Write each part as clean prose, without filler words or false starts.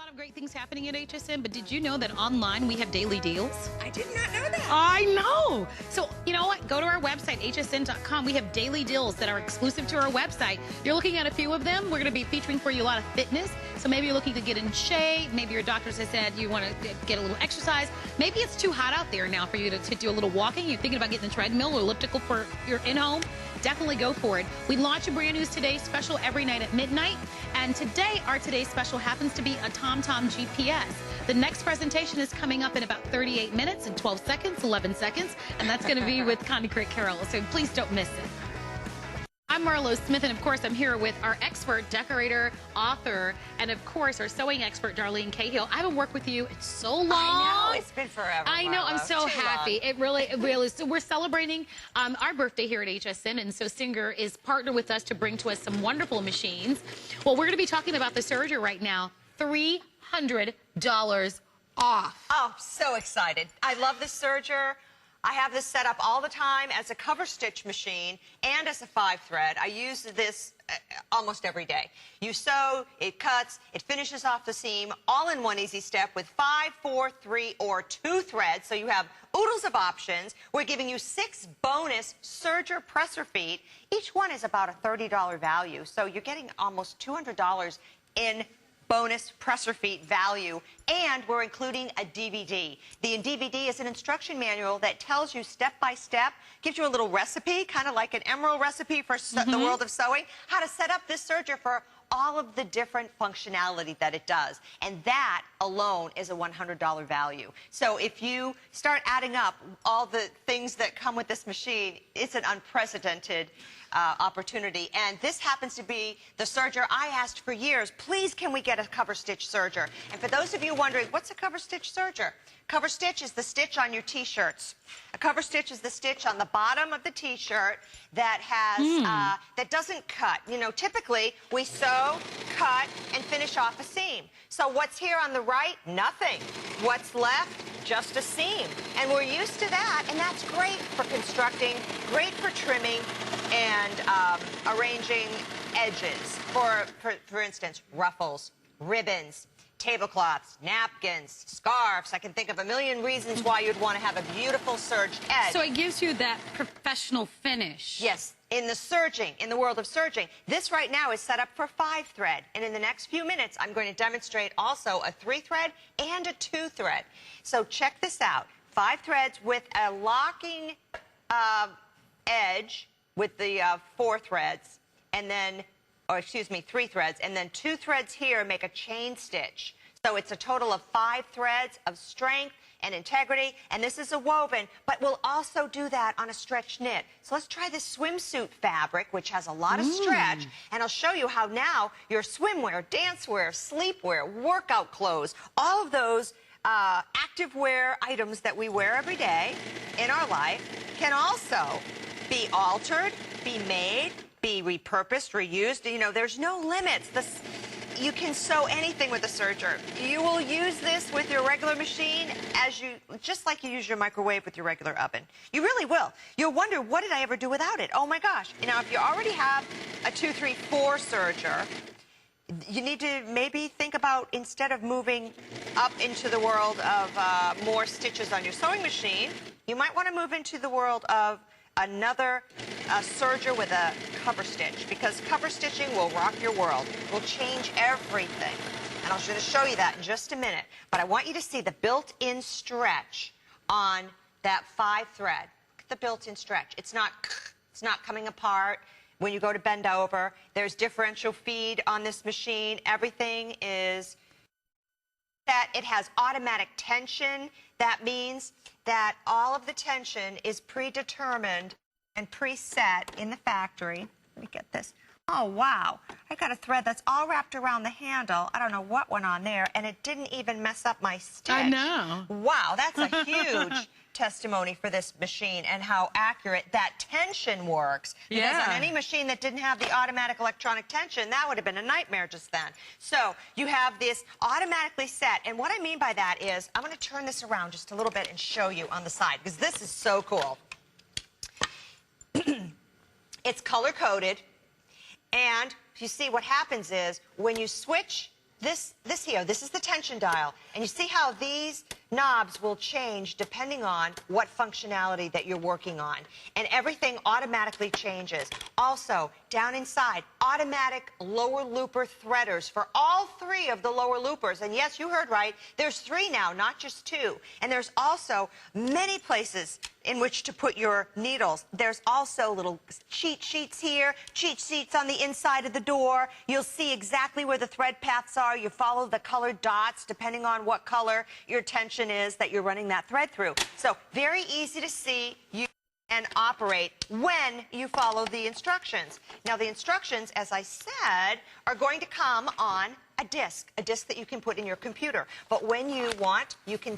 lot of great things happening at HSN, but did you know that online we have daily deals? I did not know that. I know. So, you know what? Go to our website, hsn.com. We have daily deals that are exclusive to our website. You're looking at a few of them. We're going to be featuring for you a lot of fitness. So maybe you're looking to get in shape. Maybe your doctors have said you want to get a little exercise. Maybe it's too hot out there now for you to do a little walking. You're thinking about getting a treadmill or elliptical for your in-home. Definitely go for it. We launch a brand new Today Special every night at midnight. And today, our Today Special happens to be a TomTom GPS. The next presentation is coming up in about 38 minutes and 12 seconds, 11 seconds. And that's going to be with Connie Crick Carroll. So please don't miss it. I'm Marlo Smith, and of course, I'm here with our expert decorator, author, and of course, our sewing expert, Darlene Cahill. I haven't worked with you in so long. I know, it's been forever, I know, Marlo. I'm so happy. It really is. So we're celebrating our birthday here at HSN, and so Singer is partnered with us to bring to us some wonderful machines. Well, we're going to be talking about the Serger right now. $300 off. Oh, so excited. I love the Serger. I have this set up all the time as a cover stitch machine and as a 5-thread. I use this almost every day. You sew, it cuts, it finishes off the seam, all in one easy step with 5, 4, 3, or 2 threads. So you have oodles of options. We're giving you 6 bonus Serger presser feet. Each one is about a $30 value. So you're getting almost $200 in bonus presser feet value, and we're including a DVD. The DVD is an instruction manual that tells you step by step, gives you a little recipe, kind of like an emerald recipe for the world of sewing, how to set up this Serger for all of the different functionality that it does. And that alone is a $100 value. So if you start adding up all the things that come with this machine, it's an unprecedented opportunity. And this happens to be the Serger I asked for years. Please, can we get a cover stitch Serger? And for those of you wondering, what's a cover stitch Serger? Cover stitch is the stitch on your T-shirts. A cover stitch is the stitch on the bottom of the T-shirt that has that doesn't cut. You know, typically we sew, cut, and finish off a seam. So what's here on the right? Nothing. What's left? Just a seam. And we're used to that, and that's great for constructing, great for trimming, and arranging edges. For instance, ruffles, ribbons, tablecloths, napkins, scarves. I can think of a million reasons why you'd want to have a beautiful serged edge. So it gives you that professional finish. Yes. In the serging, in the world of serging, this right now is set up for 5-thread. And in the next few minutes, I'm going to demonstrate also a 3-thread and a 2-thread. So check this out. 5 threads with a locking edge with the 4 threads, and then, or excuse me, 3 threads, and then 2 threads here make a chain stitch. So it's a total of 5 threads of strength and integrity, and this is a woven, but we'll also do that on a stretch knit. So let's try this swimsuit fabric, which has a lot of stretch, and I'll show you how now your swimwear, dancewear, sleepwear, workout clothes, all of those activewear items that we wear every day in our life can also be altered, be made, be repurposed, reused. You know, there's no limits. You can sew anything with a Serger. You will use this with your regular machine just like you use your microwave with your regular oven. You really will. You'll wonder, what did I ever do without it? Oh my gosh. Now, if you already have a 2, 3, 4 Serger, you need to maybe think about, instead of moving up into the world of more stitches on your sewing machine, you might want to move into the world of another Serger with a cover stitch, because cover stitching will rock your world, will change everything. And I'm going to show you that in just a minute. But I want you to see the built-in stretch on that 5-thread. Look at the built-in stretch. It's not coming apart when you go to bend over. There's differential feed on this machine. Everything is that it has automatic tension. That means that all of the tension is predetermined and preset in the factory. Let me get this. Oh, wow. I got a thread that's all wrapped around the handle. I don't know what went on there, and it didn't even mess up my stitch. I know. Wow, that's a huge testimony for this machine and how accurate that tension works. Because on any machine that didn't have the automatic electronic tension, that would have been a nightmare just then. So you have this automatically set, and what I mean by that is, I'm going to turn this around just a little bit and show you on the side, because this is so cool. It's color-coded. And you see, what happens is when you switch this here, this is the tension dial. And you see how these knobs will change depending on what functionality that you're working on. And everything automatically changes. Also, down inside, automatic lower looper threaders for all 3 of the lower loopers. And yes, you heard right, there's 3 now, not just 2. And there's also many places in which to put your needles. There's also little cheat sheets here, cheat sheets on the inside of the door. You'll see exactly where the thread paths are. You follow the colored dots depending on what color your tension is that you're running that thread through. So very easy to see you and operate when you follow the instructions. Now the instructions, as I said, are going to come on a disc that you can put in your computer. But when you want, you can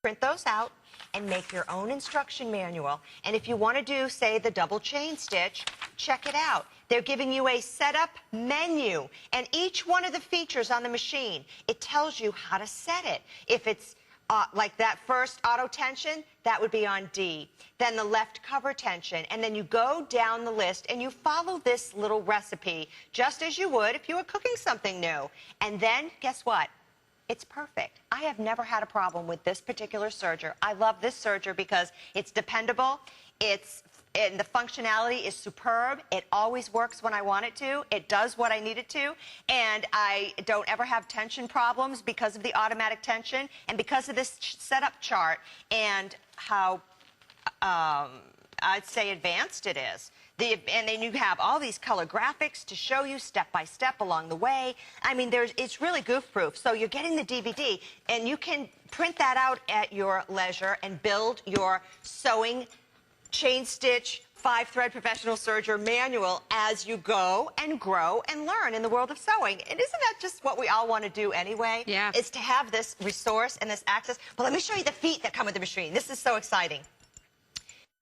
print those out and make your own instruction manual. And if you want to do, say, the double chain stitch, check it out. They're giving you a setup menu. And each one of the features on the machine, it tells you how to set it. If it's like that first auto tension, that would be on D. Then the left cover tension. And then you go down the list and you follow this little recipe just as you would if you were cooking something new. And then, guess what? It's perfect. I have never had a problem with this particular serger. I love this serger because it's dependable. And the functionality is superb. It always works when I want it to. It does what I need it to. And I don't ever have tension problems because of the automatic tension and because of this setup chart and how, I'd say, advanced it is. And then you have all these color graphics to show you step by step along the way. I mean, it's really goof-proof. So you're getting the DVD, and you can print that out at your leisure and build your sewing, chain stitch, 5-thread professional serger manual as you go and grow and learn in the world of sewing. And isn't that just what we all want to do anyway? Yeah. Is to have this resource and this access. But let me show you the feet that come with the machine. This is so exciting.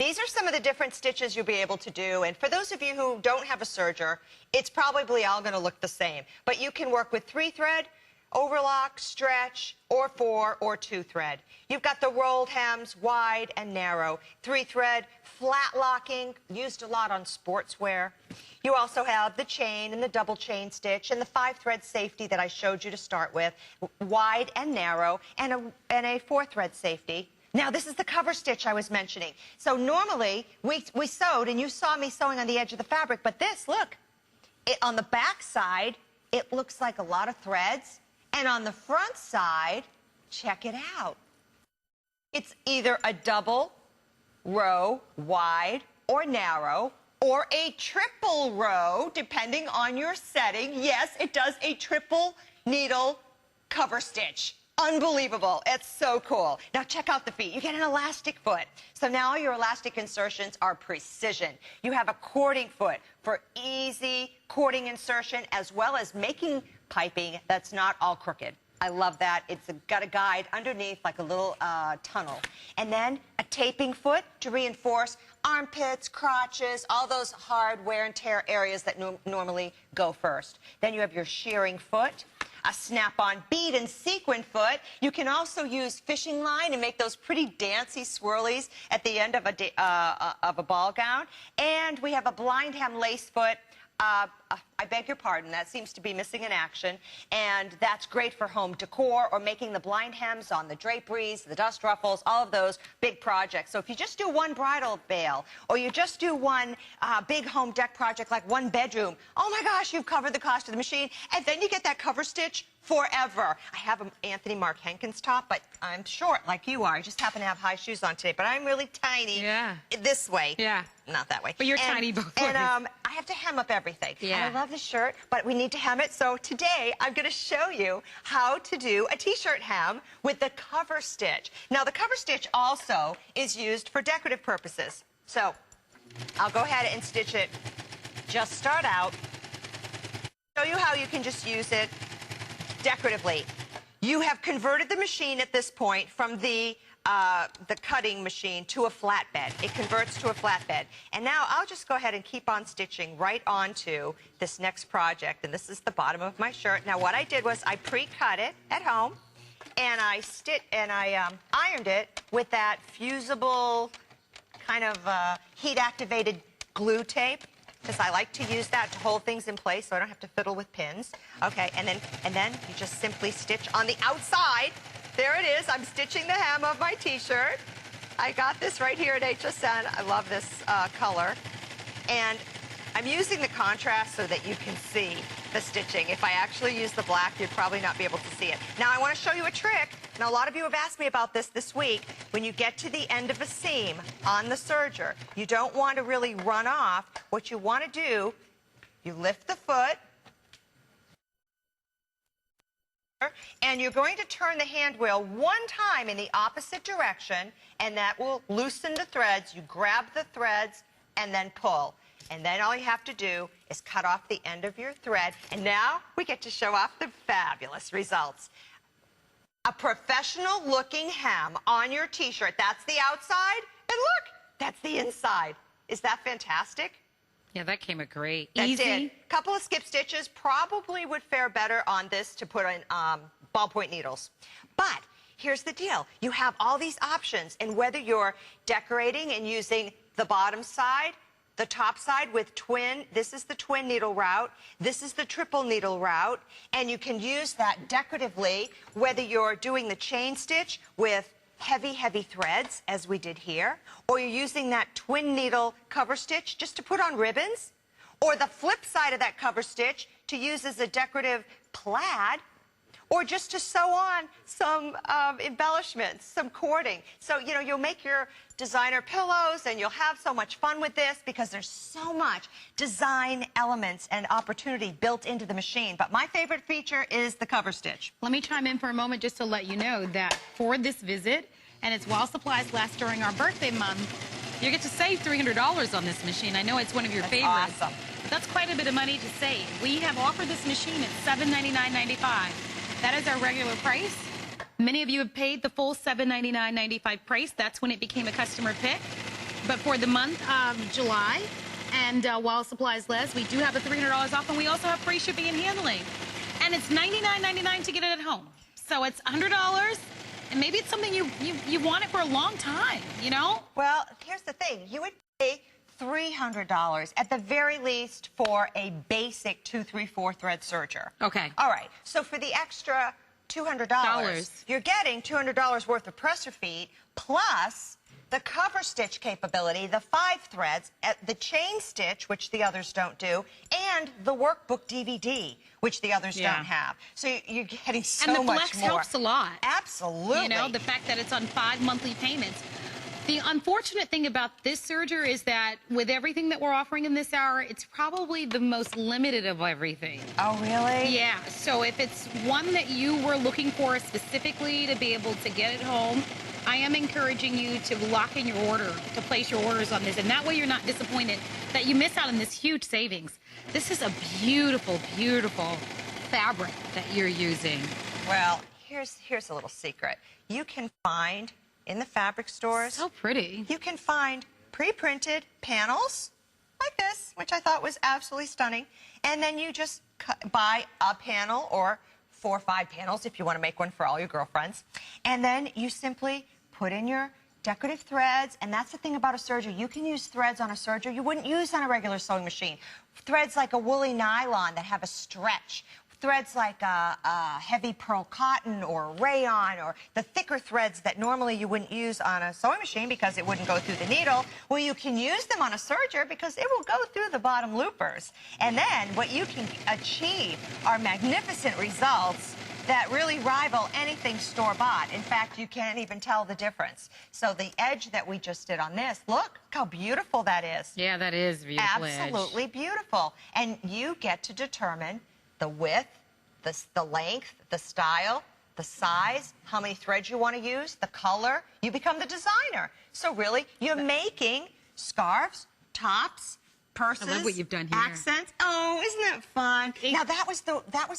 These are some of the different stitches you'll be able to do. And for those of you who don't have a serger, it's probably all going to look the same. But you can work with 3-thread, overlock, stretch, or 4 or 2-thread. You've got the rolled hems, wide and narrow. 3-thread, flat locking, used a lot on sportswear. You also have the chain and the double chain stitch and the 5-thread safety that I showed you to start with, wide and narrow, and a 4-thread safety. Now, this is the cover stitch I was mentioning. So normally, we sewed, and you saw me sewing on the edge of the fabric, but this, look, on the back side, it looks like a lot of threads, and on the front side, check it out. It's either a double row, wide or narrow, or a triple row, depending on your setting. Yes, it does a triple needle cover stitch. Unbelievable. It's so cool. Now check out the feet. You get an elastic foot. So now your elastic insertions are precision. You have a cording foot for easy cording insertion as well as making piping that's not all crooked. I love that. It's got a guide underneath like a little tunnel. And then a taping foot to reinforce armpits, crotches, all those hard wear and tear areas that normally go first. Then you have your shearing foot, a snap-on bead and sequin foot. You can also use fishing line and make those pretty dancy swirlies at the end of a ball gown. And we have a blind hem lace foot. I beg your pardon, that seems to be missing in action, and that's great for home decor or making the blind hems on the draperies, the dust ruffles, all of those big projects. So if you just do one bridal veil or you just do one big home deck project like one bedroom, oh my gosh, you've covered the cost of the machine, and then you get that cover stitch forever. I have an Anthony Mark Hankins top, but I'm short like you are. I just happen to have high shoes on today, but I'm really tiny this way. Yeah. Not that way. But you're tiny both ways. And I have to hem up everything. Yeah. And I love this shirt, but we need to hem it. So today I'm going to show you how to do a t-shirt hem with the cover stitch. Now the cover stitch also is used for decorative purposes. So I'll go ahead and stitch it. Just start out. Show you how you can just use it decoratively. You have converted the machine at this point from the cutting machine to a flatbed. It converts to a flatbed. And now I'll just go ahead and keep on stitching right onto this next project. And this is the bottom of my shirt. Now what I did was I pre-cut it at home, and I ironed it with that fusible kind of heat-activated glue tape. because I like to use that to hold things in place so I don't have to fiddle with pins. Okay, and then you just simply stitch on the outside. There it is. I'm stitching the hem of my t-shirt. I got this right here at HSN. I love this color. And I'm using the contrast so that you can see the stitching. If I actually use the black, you'd probably not be able to see it. Now, I want to show you a trick. Now, a lot of you have asked me about this week. When you get to the end of a seam on the serger, you don't want to really run off. What you want to do, you lift the foot, and you're going to turn the hand wheel one time in the opposite direction, and that will loosen the threads. You grab the threads and then pull. And then all you have to do is cut off the end of your thread. And now we get to show off the fabulous results. A professional-looking hem on your t-shirt. That's the outside. And look, that's the inside. Is that fantastic? Yeah, that came out great. That's Easy. it. Couple of skip stitches probably would fare better on this to put in ballpoint needles. But here's the deal. You have all these options, and whether you're decorating and using the bottom side, the top side with twin, this is the twin needle route, this is the triple needle route, and you can use that decoratively, whether you're doing the chain stitch with heavy, heavy threads, as we did here, or you're using that twin needle cover stitch just to put on ribbons, or the flip side of that cover stitch to use as a decorative plaid, or just to sew on some embellishments, some cording. So, you know, you'll make your designer pillows and you'll have so much fun with this because there's so much design elements and opportunity built into the machine. But my favorite feature is the cover stitch. Let me chime in for a moment just to let you know that for this visit, and it's while supplies last during our birthday month, you get to save $300 on this machine. I know it's one of your favorites. Awesome. But that's quite a bit of money to save. We have offered this machine at $799.95. That is our regular price. Many of you have paid the full $799.95 price. That's when it became a customer pick. But for the month of July, and while supplies last, we do have the $300 off, and we also have free shipping and handling. And it's $99.99 to get it at home. So it's $100, and maybe it's something you want it for a long time, you know? Well, here's the thing. You would pay $300 at the very least for a basic 2-3-4 thread serger. Okay. All right. So for the extra $200, you're getting $200 worth of presser feet plus the cover stitch capability, the 5 threads, the chain stitch, which the others don't do, and the workbook DVD, which the others don't have. So you're getting so much more. And the flex helps a lot. Absolutely. You know, the fact that it's on 5 monthly payments. The unfortunate thing about this serger is that with everything that we're offering in this hour, it's probably the most limited of everything. Oh, really? Yeah. So if it's one that you were looking for specifically to be able to get it home, I am encouraging you to lock in your order, to place your orders on this. And that way you're not disappointed that you miss out on this huge savings. This is a beautiful, beautiful fabric that you're using. Well, here's a little secret. You can find in the fabric stores. So pretty. You can find pre-printed panels like this, which I thought was absolutely stunning. And then you just buy a panel or 4 or 5 panels if you want to make one for all your girlfriends. And then you simply put in your decorative threads. And that's the thing about a serger. You can use threads on a serger you wouldn't use on a regular sewing machine. Threads like a woolly nylon that have a stretch. Threads like a heavy pearl cotton or rayon, or the thicker threads that normally you wouldn't use on a sewing machine because it wouldn't go through the needle. Well, you can use them on a serger because it will go through the bottom loopers. And then what you can achieve are magnificent results that really rival anything store-bought. In fact, you can't even tell the difference. So the edge that we just did on this, look how beautiful that is. Yeah, that is beautiful. Absolutely beautiful. And you get to determine the width, the length, the style, the size, how many threads you want to use, the color. You become the designer. So really, you're making scarves, tops, purses, I love what you've done here. accents. Oh, isn't that fun? Now, that was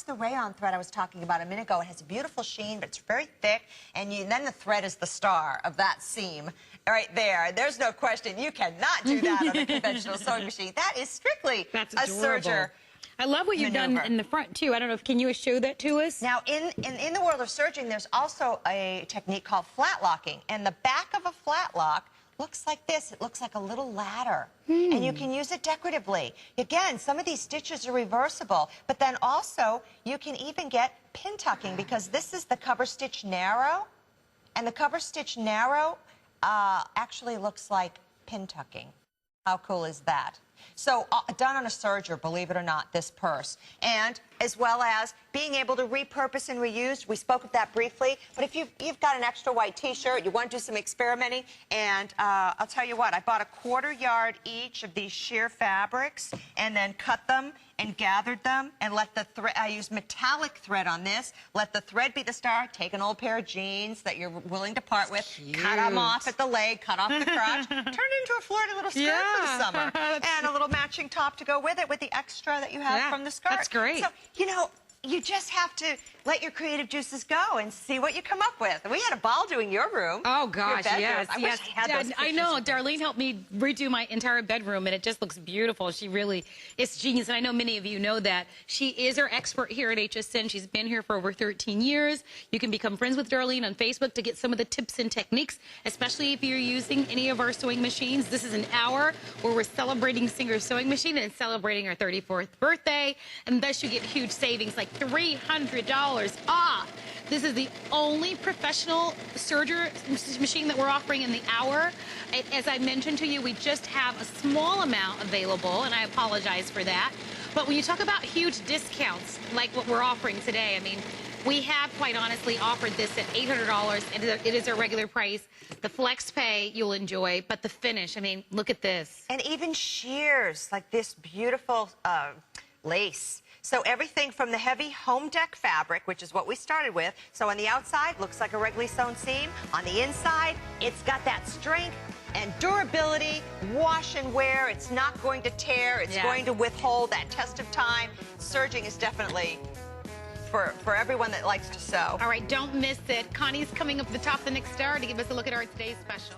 the rayon thread I was talking about a minute ago. It has a beautiful sheen, but it's very thick, and then the thread is the star of that seam right there. There's no question. You cannot do that on a conventional sewing machine. That is strictly a serger. I love what you've done in the front, too. I don't know if, can you show that to us? Now, in the world of serging, there's also a technique called flat locking. And the back of a flat lock looks like this. It looks like a little ladder. And you can use it decoratively. Again, some of these stitches are reversible, but then also you can even get pin tucking because this is the cover stitch narrow, and the cover stitch narrow actually looks like pin tucking. How cool is that? So done on a serger, believe it or not, this purse. And as well as being able to repurpose and reuse. We spoke of that briefly. But if you've got an extra white T-shirt, you want to do some experimenting, and I'll tell you what, I bought a 1/4 yard each of these sheer fabrics and then cut them and gathered them and let the thread, I used metallic thread on this, let the thread be the star, take an old pair of jeans that you're willing to part with, cut them off at the leg, cut off the crotch, turn it into a flirty little skirt for the summer, and a little matching top to go with it with the extra that you have from the skirt. That's great. So, you know, you just have to let your creative juices go and see what you come up with. We had a ball doing your room. Oh, gosh, yes. yes. Wish I had those I know. pictures. Darlene helped me redo my entire bedroom, and it just looks beautiful. She really is genius, and I know many of you know that. She is our expert here at HSN. She's been here for over 13 years. You can become friends with Darlene on Facebook to get some of the tips and techniques, especially if you're using any of our sewing machines. This is an hour where we're celebrating Singer's Sewing Machine and celebrating our 34th birthday, and thus you get huge savings, like $300 off. This is the only professional serger machine that we're offering in the hour. As I mentioned to you, we just have a small amount available, and I apologize for that. But when you talk about huge discounts like what we're offering today, I mean, we have quite honestly offered this at $800, and it is our regular price. The flex pay you'll enjoy, but the finish, I mean, look at this. And even sheers, like this beautiful lace. So everything from the heavy home deck fabric, which is what we started with. So on the outside, looks like a regularly sewn seam. On the inside, it's got that strength and durability, wash and wear. It's not going to tear. It's going to withhold that test of time. Serging is definitely for everyone that likes to sew. All right, don't miss it. Connie's coming up at the top of the next hour to give us a look at our today's special.